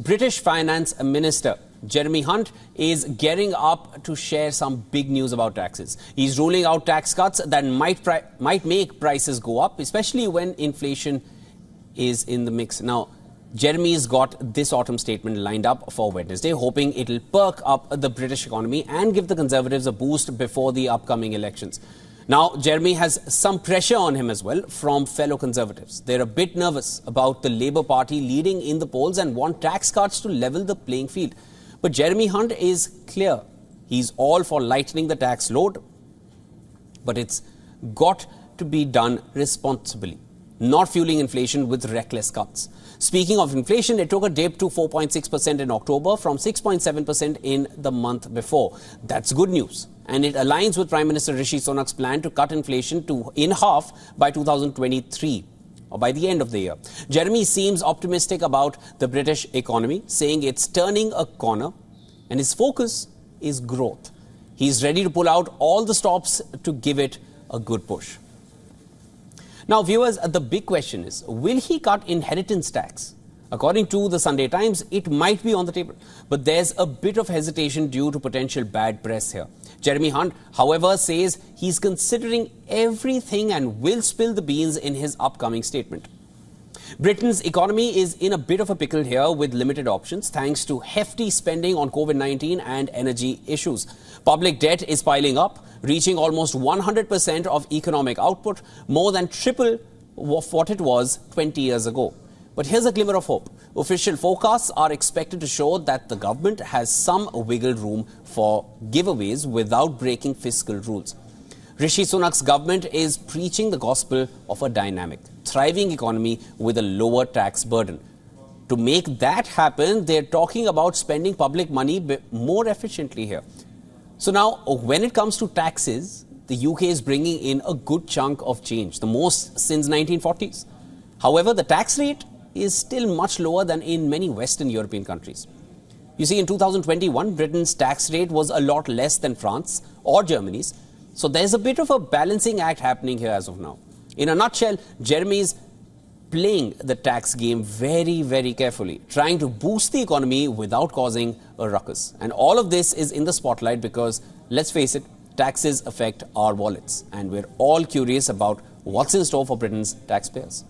British Finance Minister Jeremy Hunt is gearing up to share some big news about taxes. He's ruling out tax cuts that might make prices go up, especially when inflation is in the mix. Now, Jeremy's got this autumn statement lined up for Wednesday, hoping it'll perk up the British economy and give the Conservatives a boost before the upcoming elections. Now, Jeremy has some pressure on him as well from fellow Conservatives. They're a bit nervous about the Labour Party leading in the polls and want tax cuts to level the playing field. But Jeremy Hunt is clear. He's all for lightening the tax load, but it's got to be done responsibly, not fueling inflation with reckless cuts. Speaking of inflation, it took a dip to 4.6% in October from 6.7% in the month before. That's good news, and it aligns with Prime Minister Rishi Sunak's plan to cut inflation in half by 2023. Or by the end of the year. Jeremy seems optimistic about the British economy, saying it's turning a corner and his focus is growth. He's ready to pull out all the stops to give it a good push. Now, viewers, the big question is, will he cut inheritance tax? According to the Sunday Times, it might be on the table, but there's a bit of hesitation due to potential bad press here. Jeremy Hunt, however, says he's considering everything and will spill the beans in his upcoming statement. Britain's economy is in a bit of a pickle here with limited options thanks to hefty spending on COVID-19 and energy issues. Public debt is piling up, reaching almost 100% of economic output, more than triple what it was 20 years ago. But here's a glimmer of hope. Official forecasts are expected to show that the government has some wiggle room for giveaways without breaking fiscal rules. Rishi Sunak's government is preaching the gospel of a dynamic, thriving economy with a lower tax burden. To make that happen, they're talking about spending public money more efficiently here. So now, when it comes to taxes, the UK is bringing in a good chunk of change, the most since 1940s. However, the tax rate is still much lower than in many Western European countries. You see, in 2021, Britain's tax rate was a lot less than France or Germany's. So there's a bit of a balancing act happening here as of now. In a nutshell, Jeremy's playing the tax game very, very carefully, trying to boost the economy without causing a ruckus. And all of this is in the spotlight because, let's face it, taxes affect our wallets. And we're all curious about what's in store for Britain's taxpayers.